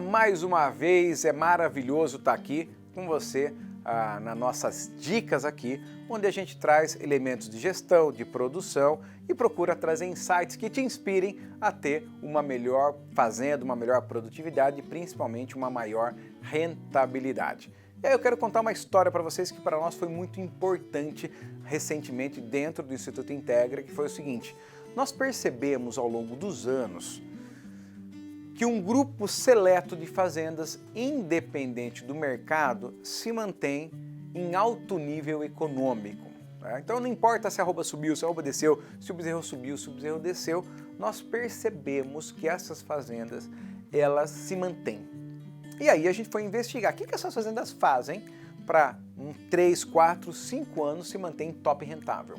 mais uma vez, é maravilhoso estar aqui com você nas nossas dicas aqui, onde a gente traz elementos de gestão, de produção e procura trazer insights que te inspirem a ter uma melhor fazenda, uma melhor produtividade e principalmente uma maior rentabilidade. E aí eu quero contar uma história para vocês que para nós foi muito importante recentemente dentro do Instituto Integra, que foi o seguinte: nós percebemos ao longo dos anos que um grupo seleto de fazendas, independente do mercado, se mantém em alto nível econômico. Então não importa se a arroba subiu, se a arroba desceu, se o bezerro subiu, se o bezerro desceu, nós percebemos que essas fazendas, elas se mantêm. E aí a gente foi investigar o que essas fazendas fazem para 3, 4, 5 anos se manter em top rentável.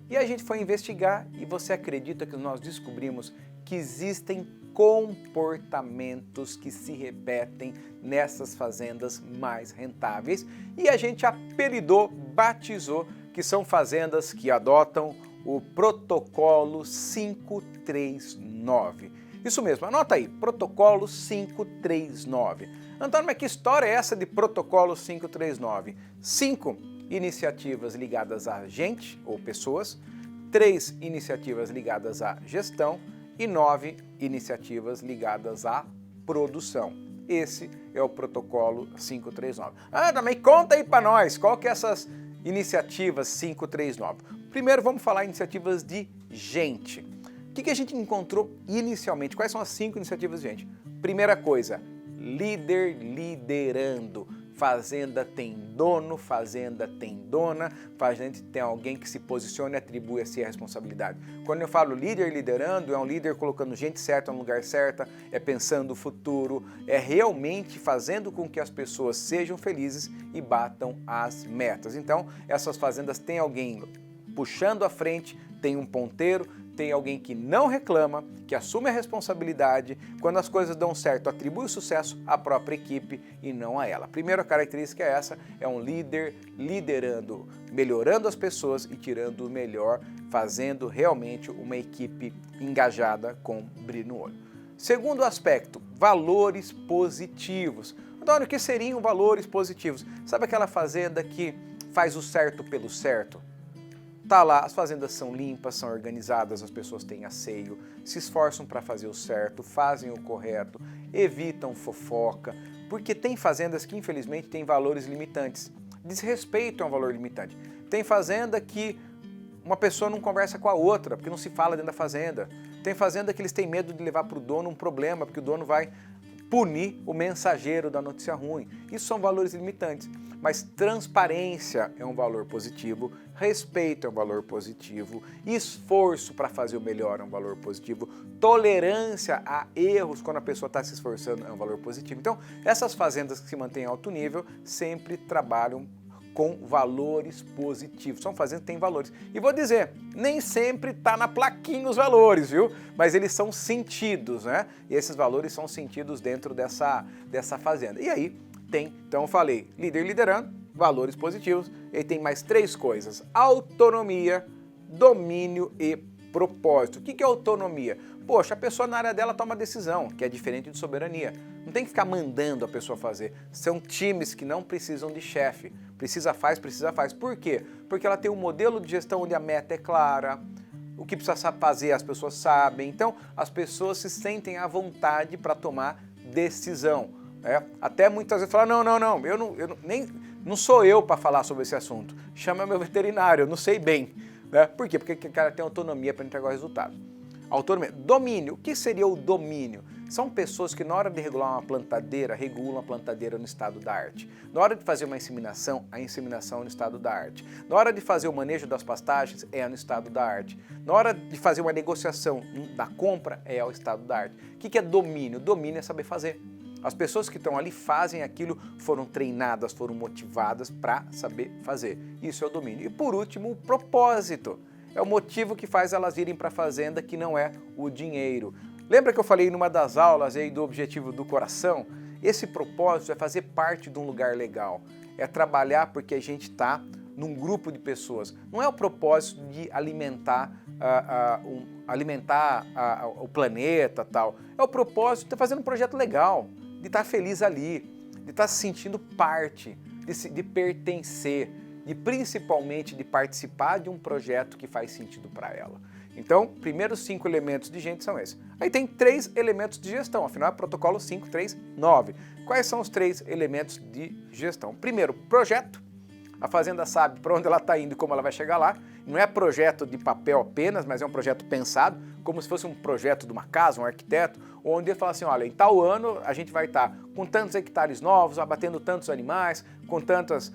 E a gente foi investigar e você acredita que nós descobrimos que existem comportamentos que se repetem nessas fazendas mais rentáveis e a gente apelidou, batizou, que são fazendas que adotam o protocolo 539. Isso mesmo, anota aí, protocolo 539. Antônio, mas que história é essa de protocolo 539? 5 iniciativas ligadas a gente ou pessoas, 3 iniciativas ligadas à gestão e 9 iniciativas ligadas à produção. Esse é o protocolo 539. Também conta aí para nós, qual que é essas iniciativas 539? Primeiro vamos falar iniciativas de gente. O que a gente encontrou inicialmente? Quais são as 5 iniciativas de gente? Primeira coisa, líder liderando. Fazenda tem dono, fazenda tem dona, fazenda tem alguém que se posiciona e atribui a si a responsabilidade. Quando eu falo líder liderando, é um líder colocando gente certa no lugar certo, é pensando o futuro, é realmente fazendo com que as pessoas sejam felizes e batam as metas. Então, essas fazendas têm alguém puxando à frente, tem um ponteiro, tem alguém que não reclama, que assume a responsabilidade, quando as coisas dão certo, atribui o sucesso à própria equipe e não a ela. A primeira característica é essa, é um líder liderando, melhorando as pessoas e tirando o melhor, fazendo realmente uma equipe engajada com brilho no olho. Segundo aspecto, valores positivos. Antônio, o que seriam valores positivos? Sabe aquela fazenda que faz o certo pelo certo? Tá lá, as fazendas são limpas, são organizadas, as pessoas têm asseio, se esforçam para fazer o certo, fazem o correto, evitam fofoca, porque tem fazendas que infelizmente têm valores limitantes, desrespeitam o valor limitante. Tem fazenda que uma pessoa não conversa com a outra, porque não se fala dentro da fazenda. Tem fazenda que eles têm medo de levar para o dono um problema, porque o dono vai punir o mensageiro da notícia ruim. Isso são valores limitantes. Mas transparência é um valor positivo, respeito é um valor positivo, esforço para fazer o melhor é um valor positivo, tolerância a erros quando a pessoa está se esforçando é um valor positivo. Então, essas fazendas que se mantêm em alto nível sempre trabalham com valores positivos. São fazendas que têm valores. E vou dizer, nem sempre está na plaquinha os valores, viu? Mas eles são sentidos, né? E esses valores são sentidos dentro dessa fazenda. E aí, então eu falei, líder liderando, valores positivos, e tem mais 3 coisas: autonomia, domínio e propósito. O que é autonomia? Poxa, a pessoa na área dela toma decisão, que é diferente de soberania. Não tem que ficar mandando a pessoa fazer. São times que não precisam de chefe. Precisa faz. Por quê? Porque ela tem um modelo de gestão onde a meta é clara, o que precisa fazer as pessoas sabem. Então, as pessoas se sentem à vontade para tomar decisão. Até muitas vezes falam, não, não sou eu para falar sobre esse assunto, chama meu veterinário, eu não sei bem. Por quê? Porque o cara tem autonomia para entregar o resultado. Autonomia. Domínio. O que seria o domínio? São pessoas que na hora de regular uma plantadeira, regulam a plantadeira no estado da arte. Na hora de fazer uma inseminação, a inseminação é no estado da arte. Na hora de fazer o manejo das pastagens, é no estado da arte. Na hora de fazer uma negociação da compra, é ao estado da arte. O que é domínio? Domínio é saber fazer. As pessoas que estão ali fazem aquilo, foram treinadas, foram motivadas para saber fazer. Isso é o domínio. E por último, o propósito. É o motivo que faz elas irem para a fazenda, que não é o dinheiro. Lembra que eu falei numa das aulas aí do objetivo do coração? Esse propósito é fazer parte de um lugar legal. É trabalhar porque a gente está num grupo de pessoas. Não é o propósito de alimentar o planeta tal. É o propósito de estar fazendo um projeto legal. de estar feliz ali, de estar se sentindo parte, de pertencer, e principalmente de participar de um projeto que faz sentido para ela. Então, primeiros 5 elementos de gente são esses. Aí tem 3 elementos de gestão, afinal é protocolo 539. Quais são os 3 elementos de gestão? Primeiro, projeto. A fazenda sabe para onde ela está indo e como ela vai chegar lá. Não é projeto de papel apenas, mas é um projeto pensado, como se fosse um projeto de uma casa, um arquiteto, onde ele fala assim, olha, em tal ano a gente vai estar com tantos hectares novos, abatendo tantos animais, com tantas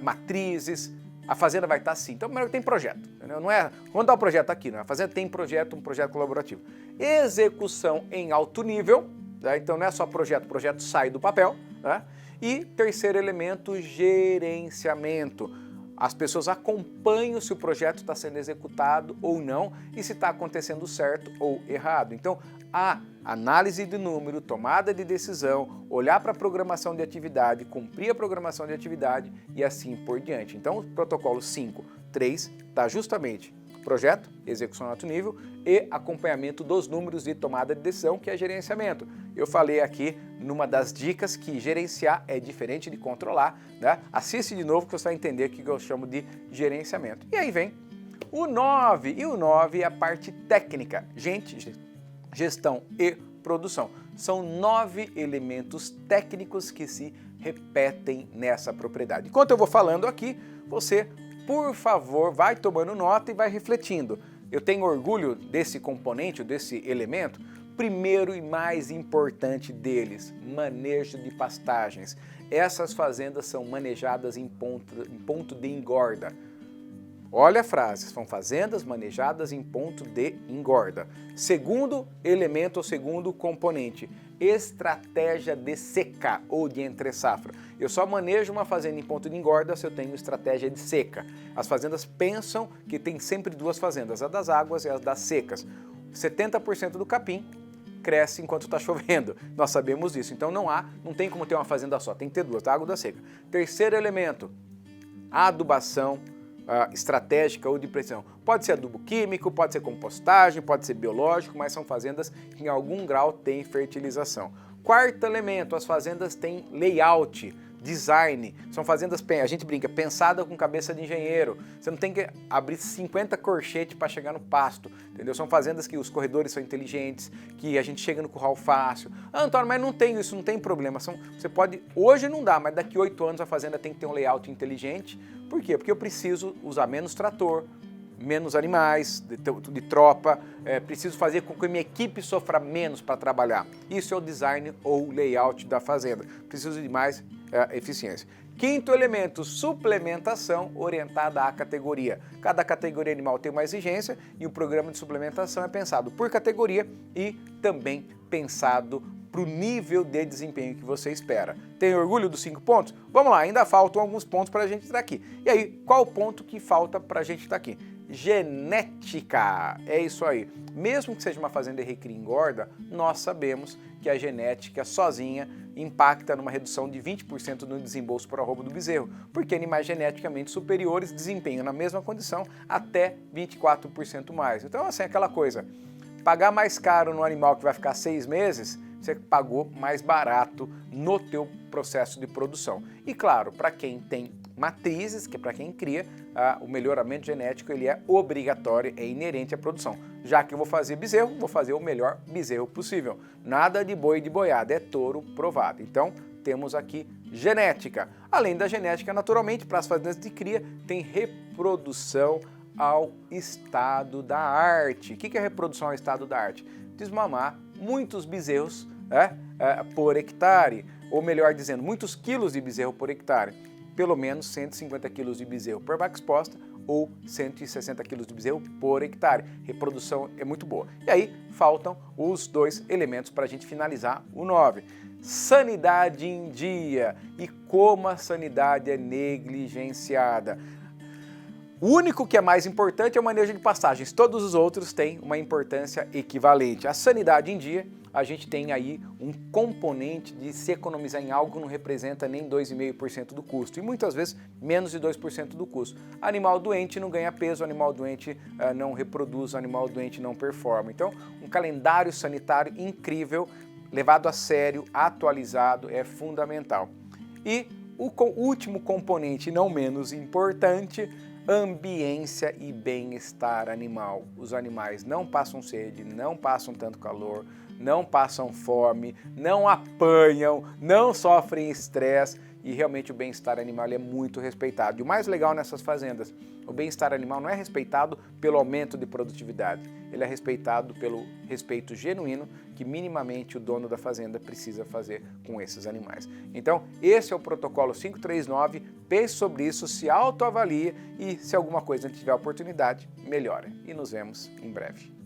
matrizes, a fazenda vai estar assim. Então, primeiro tem projeto, entendeu? Não é, vamos dar o projeto aqui, não é? A fazenda tem projeto, um projeto colaborativo. Execução em alto nível, né? Então não é só projeto, o projeto sai do papel, né? E terceiro elemento, gerenciamento. As pessoas acompanham se o projeto está sendo executado ou não e se está acontecendo certo ou errado. Então, a análise de número, tomada de decisão, olhar para a programação de atividade, cumprir a programação de atividade e assim por diante. Então, o protocolo 5.3 está justamente projeto, execução em alto nível e acompanhamento dos números de tomada de decisão, que é gerenciamento. Eu falei aqui numa das dicas que gerenciar é diferente de controlar, né? Assiste de novo que você vai entender o que eu chamo de gerenciamento. E aí vem o 9, e o 9 é a parte técnica, gestão e produção. São 9 elementos técnicos que se repetem nessa propriedade. Enquanto eu vou falando aqui, você, por favor, vai tomando nota e vai refletindo. Eu tenho orgulho desse componente, desse elemento. Primeiro e mais importante deles, manejo de pastagens. Essas fazendas são manejadas em ponto de engorda. Olha a frase, são fazendas manejadas em ponto de engorda. Segundo elemento ou segundo componente, estratégia de seca ou de entre-safra. Eu só manejo uma fazenda em ponto de engorda se eu tenho estratégia de seca. As fazendas pensam que tem sempre 2 fazendas, a das águas e a das secas. 70% do capim cresce enquanto está chovendo, nós sabemos disso. Então não tem como ter uma fazenda só, tem que ter 2, da água e da seca. Terceiro elemento, adubação estratégica ou de precisão. Pode ser adubo químico, pode ser compostagem, pode ser biológico, mas são fazendas que em algum grau têm fertilização. Quarto elemento, as fazendas têm layout, design. São fazendas, a gente brinca, pensada com cabeça de engenheiro. Você não tem que abrir 50 corchetes para chegar no pasto, entendeu? São fazendas que os corredores são inteligentes, que a gente chega no curral fácil. Ah, Antônio, mas não tem isso, não tem problema. Você pode, hoje não dá, mas daqui 8 anos a fazenda tem que ter um layout inteligente. Por quê? Porque eu preciso usar menos trator, menos animais, de tropa, preciso fazer com que a minha equipe sofra menos para trabalhar. Isso é o design ou layout da fazenda. Preciso de mais eficiência. Quinto elemento, suplementação orientada à categoria. Cada categoria animal tem uma exigência e o programa de suplementação é pensado por categoria e também pensado para o nível de desempenho que você espera. Tem orgulho dos 5 pontos? Vamos lá, ainda faltam alguns pontos para a gente estar aqui. E aí, qual o ponto que falta para a gente estar aqui? Genética, é isso aí. Mesmo que seja uma fazenda recria e engorda, nós sabemos que a genética sozinha impacta numa redução de 20% no desembolso por arroba do bezerro, porque animais geneticamente superiores desempenham na mesma condição até 24% mais. Então, assim, aquela coisa, pagar mais caro no animal que vai ficar 6 meses, você pagou mais barato no teu processo de produção. E claro, para quem tem matrizes, que é para quem cria, o melhoramento genético ele é obrigatório, é inerente à produção. Já que eu vou fazer bezerro, vou fazer o melhor bezerro possível. Nada de boi de boiada, é touro provado. Então, temos aqui genética. Além da genética, naturalmente, para as fazendas de cria, tem reprodução ao estado da arte. O que é reprodução ao estado da arte? Desmamar muitos bezerros por hectare, ou melhor dizendo, muitos quilos de bezerro por hectare. Pelo menos 150 quilos de bezerro por vaca exposta ou 160 quilos de bezerro por hectare. Reprodução é muito boa. E aí faltam os 2 elementos para a gente finalizar o 9. Sanidade em dia e como a sanidade é negligenciada. O único que é mais importante é o manejo de pastagens, todos os outros têm uma importância equivalente. A sanidade em dia, a gente tem aí um componente de se economizar em algo que não representa nem 2,5% do custo e muitas vezes menos de 2% do custo. Animal doente não ganha peso, animal doente não reproduz, animal doente não performa. Então, um calendário sanitário incrível levado a sério, atualizado, é fundamental. E o último componente, não menos importante, ambiência e bem-estar animal. Os animais não passam sede, não passam tanto calor, não passam fome, não apanham, não sofrem estresse e realmente o bem-estar animal é muito respeitado. E o mais legal nessas fazendas, o bem-estar animal não é respeitado pelo aumento de produtividade, ele é respeitado pelo respeito genuíno que minimamente o dono da fazenda precisa fazer com esses animais. Então, esse é o protocolo 539, pense sobre isso, se autoavalie e se alguma coisa tiver oportunidade, melhore. E nos vemos em breve.